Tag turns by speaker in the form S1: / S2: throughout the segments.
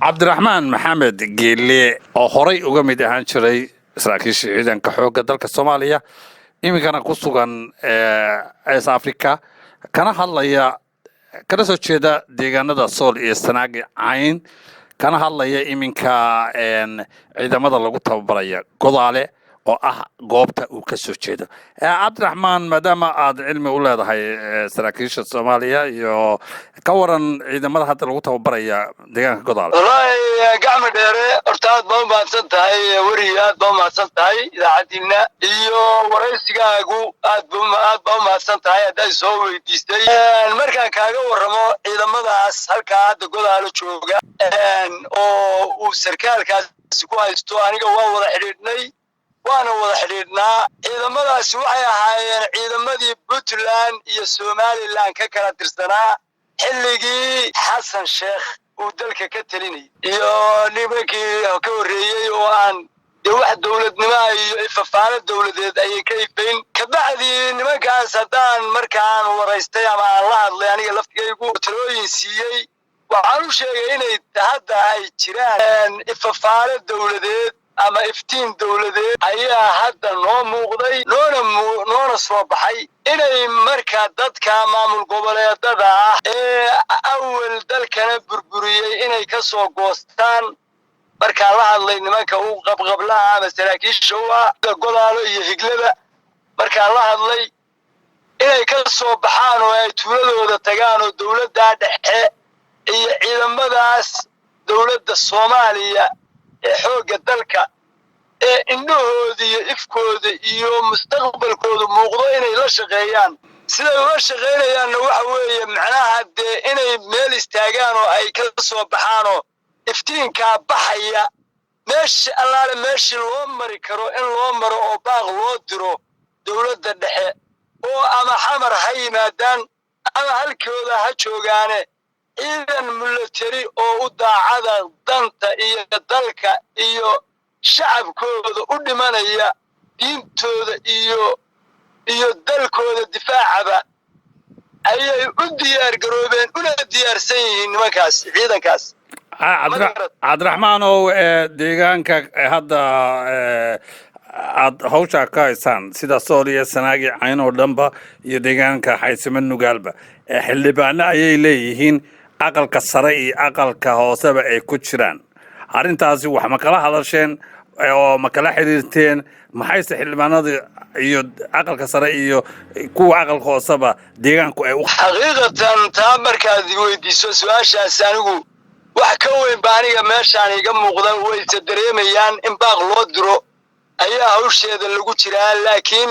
S1: cabdiraxmaan maxamed geelle oo horay uga mid ahaan jiray saraakiisha ciidanka xoogga dalka Soomaaliya iminkana ku sugan East Africa kana hadlaya kana soo jeeda deegaanada Sool iyo Sanaag Cayn kana hadlaya iminka ciidamada lagu tababaraya Godaale oo ah goobta uu ka soo jeedo. cabdiraxmaan maadaama aad cilmi u leedahay saraakiisha Soomaaliya iyo ka waran ciidamada hadda lagu tababaraya deegaanka Godaale.
S2: wallahi gacmo dheere hortaad baa mahadsan tahay wariyaad baa mahadsan tahay idaacadina iyo waraysigaagu aad baa mahadsan tahay haday soo weydiistay markaan kaaga waramo ciidamadaas halka hadda Godaale jooga oo uu sarkaalkaasi ku haysto aniga waa wada xidhiidhnay waana wada xidhiidhnaa ciidamadaasi waxay ahaayeen ciidamadii Puntland iyo Somaliland ka kala tirsanaa xilligii Xasan Sheekh uu dalka ka talinay iyo nimankii ka horeeyay oo aan wax dawladnimo iyo ifafaale dawladeed ay ka ifeen kabacdi nimankaas hadaan markaan waraystay ama aan la hadlay aniga laftigaygu talooyin siiyay waxaan u sheegay inay hadda ay jiraan ifafaale dawladeed ama iftiin dawladeed ayaa hadda noo muuqday noona soo baxay inay marka dadka maamul goboleedada ah ee awal dalkana burburiyay inay ka soo goostaan marka la hadlay nimanka uu qabqablaha ama saraakiisha Godaale iyo Higlada marka la hadlay inay ka soo baxaan oo ay tuuladooda tagaan oo dawladda dhexe iyo ciidamadaas dawladda Soomaaliya ee xoogga dalka ee indhahooda iyo ifkooda iyo mustaqbalkooda muuqdo inay la shaqeeyaan sida ay la shaqeynayaan waxa weeye macnaha inay meel istaagaan oo ay ka soo baxaan oo iftiinka baxaya meeshii loo mari karo in loo maro oo baaq loo diro dawladda dhexe oo ama xamar ha yimaadaan ama halkooda ha joogaane ciidan military oo u daacada danta iyo dalka iyo shacabkooda u dhimanaya diintooda iyo dalkooda difaacaba ayay u diyaar garoobeen una diyaarsan yihiin nimankaas ciidankaas.
S1: cabdiraxmaan oo deegaanka hadda aad hawsha ka haysaan sida Sool iyo Sanaag Cayn oo dhanba iyo deegaanka Xaysimo Nugaalba xildhibaano ayay leeyihiin aqalka sare iyo aqalka hooseba ay ku jiraan arrintaasi wax ma kala hadasheen oo ma kala xiriirteen maxay xildhibaanada iyo aqalka sare iyo kuwa aqalka hooseba deegaanku ay
S2: xaqiiqatan taa markaad weydiiso su'aashaas anigu wax ka weyn baa aniga meeshaan iga muuqda way dareemayaan in baaq loo diro ayaa hawsheeda lagu jiraa laakiin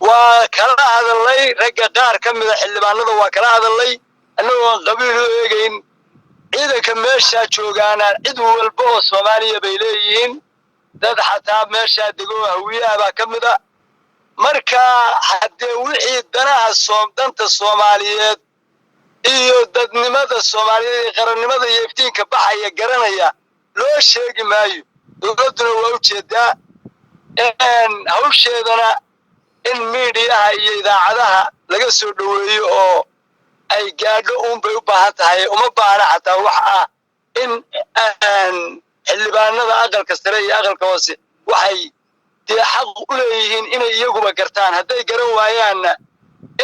S2: waa kala hadalay ragga qaar ka mid ah xildhibaanada waa kala hadalay annagoo qabiil u eegayn ciidanka meesha joogaana cid walba oo Soomaaliya bay leeyihiin dad xataa meesha dego hawiyaha baa ka mid ah marka hadee wixii danta Soomaaliyeed iyo dadnimada Soomaaliyeed ee qarannimada iyo iftiinka baxaya garanaya loo sheegi maayo dawladuna waa u jeedaa hawsheedana in meediyaha iyo idaacadaha laga soo dhaweeyo oo ay gaadho bay u baahan tahay uma baahna xataa wax ah in xildhibaanada aqalka sare iyo aqalka hoose waxay xaq u leeyihiin inay iyaguba gartaan hadday garan waayaanna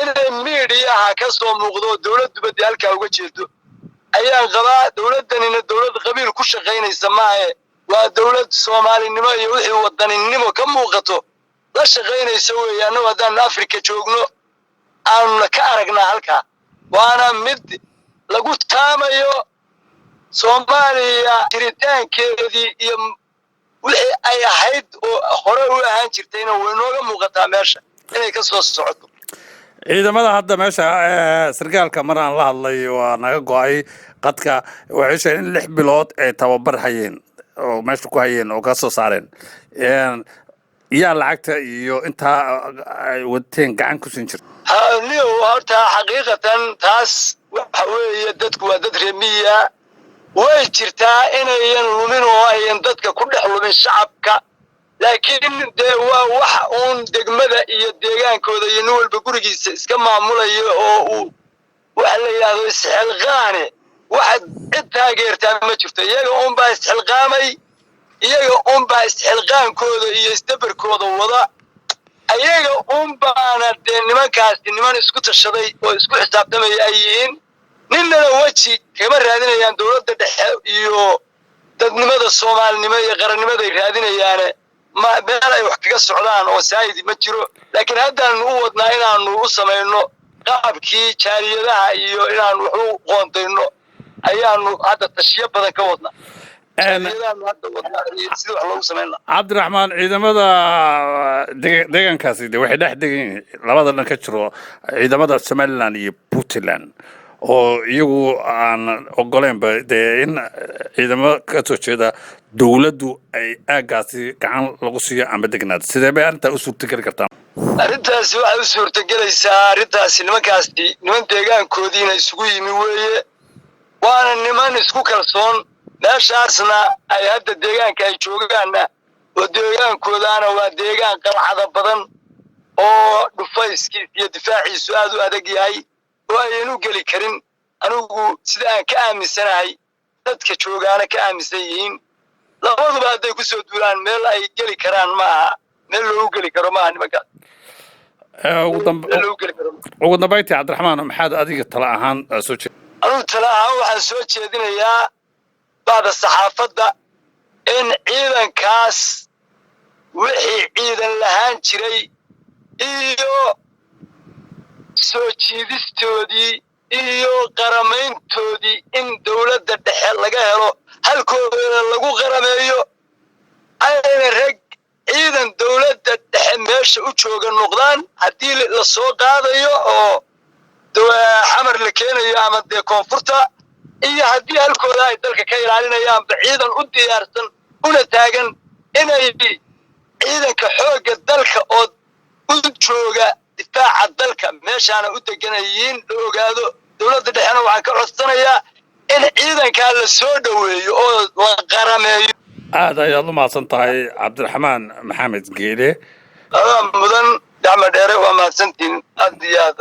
S2: inay meediyaha ka soo muuqdo dawladduba halkaa uga jeedo ayaan qabaa dawladdanina dawlad qabiil ku shaqaynaysa maahe waa dawlad Soomaalinimo iyo wixii wadaninimo ka muuqato la shaqaynaysa weeye annagu haddaan Afrika joogno aan ka aragnaa halkaa waana mid lagu taamayo Soomaaliya jiritaankeedii iyo wixii ay ahayd oo hore u ahaan jirtayna way nooga muuqataa meesha inay ka soo socoto
S1: ciidamada hadda meesha sarkaalka maraan la hadlay waa naga go'ay qadka waxay sheegeen 6 bilood ay tababar hayeen oo meesha ku hayeen oo ka soo saareen yaa lacagta iyo inta ay wadteen gacan ku siin jirtay
S2: niyo horta xaqiiqatan taas waxa weeye dadku waa dad reemiya way jirtaa inayan lumin oo ayan dadka ku dhex lumin shacabka laakiin waa wax uun degmada iyo deegaankooda iyo nin walba gurigiisa iska maamulayo oo uu waxa la yiraahdo isxilqaane واحد التاجرتان ما شفته يجا أم بايس حلقامي يجا أم بايس حلقام كودا يستبر كودا وضع يجا أم بانا نمان كاس نمان إسكت الشضي وإسكت حساب دمي أيين نينا وجهي كمان هذين يعني دولة يو تدنمada Soomaalinimada qarannimada raadinayaan ma meel ay wax kaga socdaan oo saayid ma jiro laakiin haddaan u wadnaa inaanu u sameeyno qaabkii jaariyadaha iyo inaan wax u qoondeyno ayaanu hadda tashiyo badan ka wadnaa
S1: Cabdiraxmaan ciidamada deegaankaasi waxay dhex degan labada dhan ka jiro ciidamada Somaliland iyo Puntland oo iyagu aan ogoleenba in ciidamada ka soo jeeda dawladdu ay aagaasi gacan lagu siiyo ama degnaad sidee bay arrinta u suurtagali kartaa
S2: arrintaasi waxay u suurtagelaysaa arrintaasi nimankaasi niman deegaankoodiina isugu yimi weeye waana niman isku kalsoon meeshaasna ay hadda deegaanka ay joogaanna oo deegaankoodaana waa deegaan qalcada badan oo dhufayskiisa iyo difaaciisu aad u adag yahay وأينو قلي كريم أنو سيدا كأمسناي dadka joogaana ka aaminsan yihiin labaduba haday ku soo duulaan meel ay gali karaan maaha meel loo gali karo maaha nimankaas
S1: ugu dambeyntii Cabdiraxmaan maxaad adiga tala ahaan soo jeedin
S2: anu tala ahaan waxaan soo jeedinayaa baada saxaafadda in ciidankaas wixii ciidan lahaan jiray iyo soo jiidistoodii iyo qaramayntoodii in dawladda dhexe laga helo halkooda lagu qarameeyo ayna rag ciidan dawladda dhexe meesha u jooga noqdaan haddii la soo qaadayo oo xamar la keenayo ama dee koonfurta iyo haddii halkooda ay dalka ka ilaalinayaan ciidan u diyaarsan una taagan inay ciidanka xoogga dalka oo u jooga difaaca dalka meeshaana u deganayeen la ogaado dawladda dhexena waxaan ka codsanayaa in ciidanka la soo dhaweeyo oo la qarameeyo
S1: aad ayaad u mahadsan tahay Cabdiraxmaan Maxamed Geele
S2: mudan dacma dheere waa mahadsantiin aad iyo aad